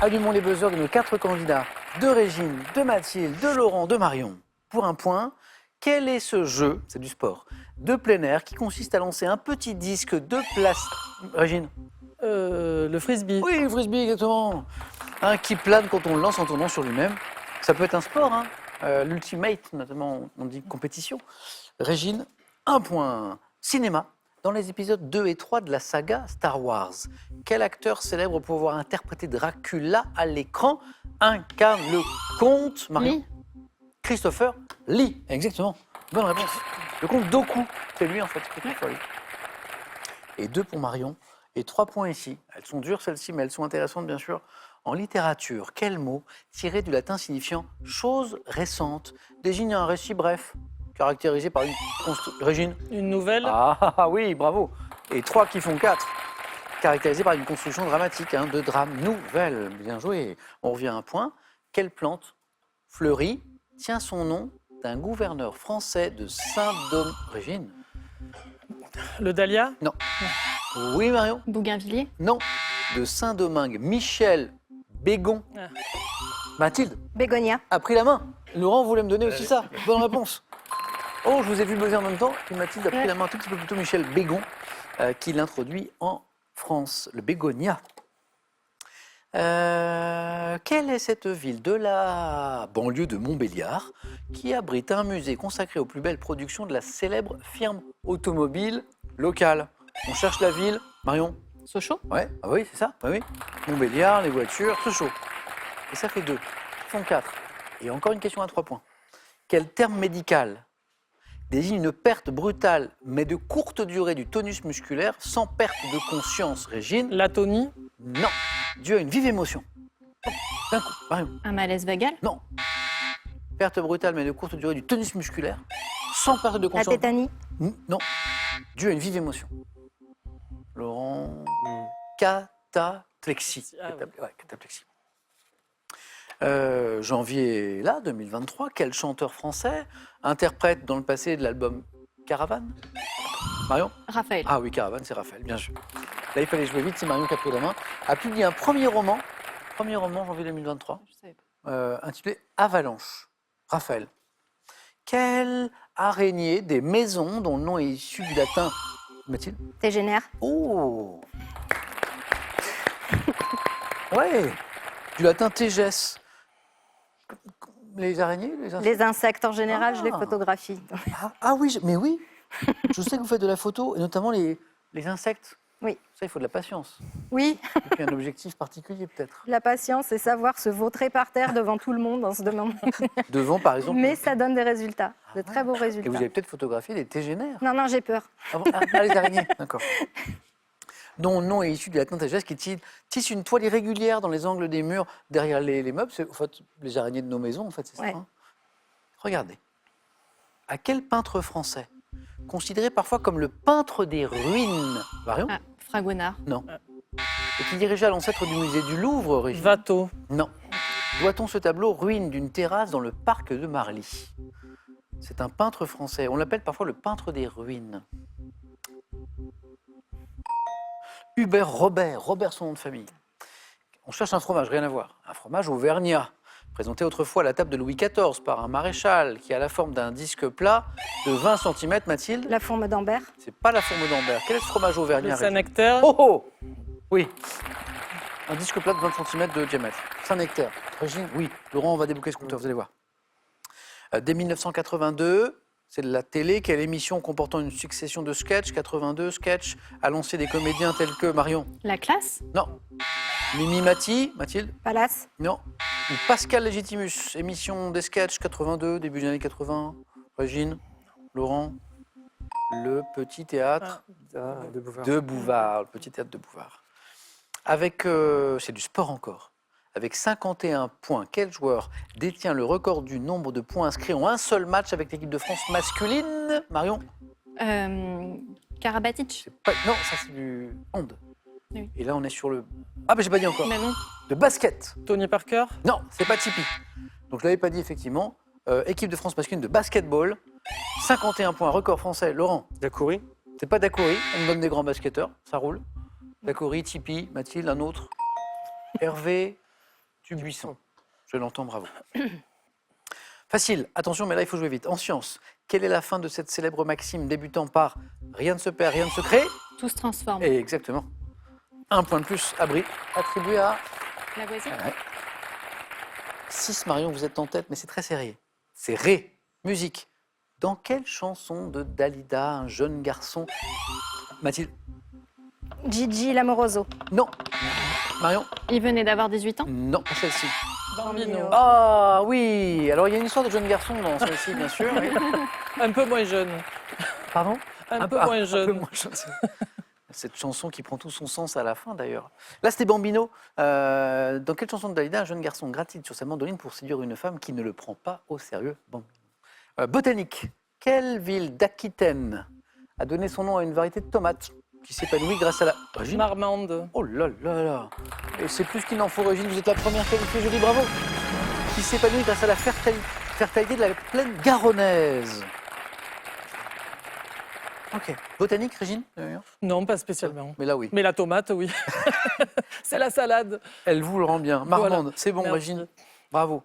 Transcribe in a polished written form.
Allumons les buzzers de nos 4 candidats, de Régine, de Mathilde, de Laurent, de Marion. Pour un point, quel est ce jeu, c'est du sport, de plein air qui consiste à lancer un petit disque de plastique. Régine? Le frisbee. Oui, le frisbee, exactement. Qui plane quand on le lance en tournant sur lui-même. Ça peut être un sport, hein. L'ultimate, notamment, on dit compétition. Régine, 1 point. Cinéma. Dans les épisodes 2 et 3 de la saga Star Wars, quel acteur célèbre pour avoir interprété Dracula à l'écran incarne le comte Lee. Christopher Lee, exactement. Bonne réponse. Le comte Dooku, c'est lui en fait, Christopher Lee. Et 2 pour Marion, et 3 points ici. Elles sont dures celles-ci, mais elles sont intéressantes bien sûr. En littérature, quel mot, tiré du latin signifiant « chose récente », désigne un récit bref, caractérisé par une Régine? Une nouvelle. Ah oui, bravo. Et 3 qui font 4, caractérisé par une construction dramatique, de drame nouvelle. Bien joué. On revient à un point. Quelle plante fleurie tient son nom d'un gouverneur français de Saint-Domingue? Régine? Le dahlia. Non. Oui, Marion? Bougainvilliers. Non. De Saint-Domingue. Michel Bégon. Ah. Mathilde Bégonia. a pris la main. Laurent voulait me donner aussi ça. Bonne réponse. Oh, je vous ai vu buzzer en même temps. Et Mathilde a pris la main un tout petit peu plus tôt. Michel Bégon, qui l'introduit en France. Le bégonia. Quelle est cette ville de la banlieue de Montbéliard qui abrite un musée consacré aux plus belles productions de la célèbre firme automobile locale? On cherche la ville. Marion? Sochaux. Ouais, ah oui, c'est ça. Oui. Montbéliard, les voitures, Sochaux. Et ça fait 2. Ils font 4. Et encore une question à 3 points. Quel terme médical désigne une perte brutale mais de courte durée du tonus musculaire sans perte de conscience? Régine? L'atonie. Non. Dû à une vive émotion. D'un coup, Marion? Un malaise vagal. Non. Perte brutale mais de courte durée du tonus musculaire sans perte de La conscience. tétanie. Non. Dû à une vive émotion. Laurent? Cataplexie. Ah oui. Ouais, cataplexie. Janvier, là, 2023, quel chanteur français interprète dans le passé de l'album Caravane? Marion? Raphaël. Ah oui, Caravane, c'est Raphaël, bien joué. Là, il fallait jouer vite, c'est Marion qui a pris la main. A publié un premier roman, janvier 2023, Je savais pas. intitulé Avalanche. Raphaël. Quelle araignée des maisons dont le nom est issu du latin? Mathilde? Tégénère. Oh. Ouais. Du latin teges. Les araignées, les insectes. Les insectes en général, je les Ah. photographie. Ah oui, mais oui. Je sais que vous faites de la photo, et notamment les insectes. Oui. Ça, il faut de la patience. Oui, Et puis un objectif particulier, peut-être. la patience, c'est savoir se vautrer par terre devant tout le monde en se demandant. Devant, par exemple. Mais ça donne des résultats, de très beaux Et résultats. vous avez peut-être photographié des tégénères. Non, j'ai peur. Ah, bon, les araignées, d'accord. Dont le nom est issu du latin teges, qui tisse une toile irrégulière dans les angles des murs derrière les meubles. C'est en fait les araignées de nos maisons, en fait, c'est Ouais. ça. Regardez. À quel peintre français, considéré parfois comme le peintre des ruines, Marion? Ah, Fragonard. Non. Et qui dirigeait l'ancêtre du musée du Louvre, Régine? Watteau. Non. Doit-on ce tableau Ruine d'une terrasse dans le parc de Marly? C'est un peintre français. On l'appelle parfois le peintre des ruines. Hubert Robert son nom de famille. On cherche un fromage, rien à voir. Un fromage auvergnat, présenté autrefois à la table de Louis XIV par un maréchal qui a la forme d'un disque plat de 20 cm, Mathilde. La fourme d'Ambert. C'est pas la forme d'Ambert. Quel est ce fromage auvergnat? Le Régine? Saint-Nectaire. Oh oh. Oui. Un disque plat de 20 cm de diamètre. Saint-Nectaire. Régine? Oui. Laurent, on va déboucler ce compteur, vous allez voir. Dès 1982, c'est de la télé. Quelle émission comportant une succession de sketchs? 82 sketchs à lancer des comédiens tels que Marion? La classe. Non. Mimi Mati? Mathilde? Palace. Non. Ou Pascal Légitimus, émission des sketchs 82, début des années 80. Régine? Laurent? Le Petit Théâtre De Bouvard. de Bouvard, le Petit Théâtre de Bouvard. Avec, c'est du sport encore. Avec 51 points, quel joueur détient le record du nombre de points inscrits en un seul match avec l'équipe de France masculine? Marion? Karabatic. Non, ça c'est du hand. Oui. Et là on est sur le... Ah ben j'ai pas dit encore. Manon. De basket. Tony Parker. Non, c'est pas Tipeee. Donc je l'avais pas dit effectivement. Équipe de France masculine de basketball. 51 points, record français. Laurent? Dacoury. C'est pas Dacoury, on me donne des grands basketteurs, ça roule. Dacoury, Tipeee, Mathilde, un autre. Hervé, Du buisson. Je l'entends, bravo. Facile, attention, mais là, il faut jouer vite. En sciences, quelle est la fin de cette célèbre maxime débutant par « Rien ne se perd, rien ne se crée » Tout se transforme. Et exactement. Un point de plus attribué à... Lavoisier. 6, Marion, vous êtes en tête, mais c'est très serré. C'est Ré, musique. Dans quelle chanson de Dalida, un jeune garçon... Mathilde? Gigi Lamoroso. Non. Marion? Il venait d'avoir 18 ans. Non, pas celle-ci. Bambino. Ah oui. Alors, il y a une histoire de jeune garçon dans celle-ci, bien sûr. Oui. Un peu moins jeune. Pardon? Un peu moins jeune. moins jeune. Cette chanson qui prend tout son sens à la fin, d'ailleurs. Là, c'était Bambino. Dans quelle chanson de Dalida, un jeune garçon gratine sur sa mandoline pour séduire une femme qui ne le prend pas au sérieux? Bambino. Botanique. Quelle ville d'Aquitaine a donné son nom à une variété de tomates qui s'épanouit grâce à la... Régine? Marmande. Oh là là là. Et c'est plus qu'il n'en faut, Régine. Vous êtes la première qualifiée, je dis bravo. Qui s'épanouit grâce à la fertilité de la plaine garonnaise. Ok. Botanique, Régine? Non, pas spécialement. Mais là, oui. Mais la tomate, oui. C'est la salade. Elle vous le rend bien. Marmande, Voilà. c'est bon, Merci. Régine. Bravo.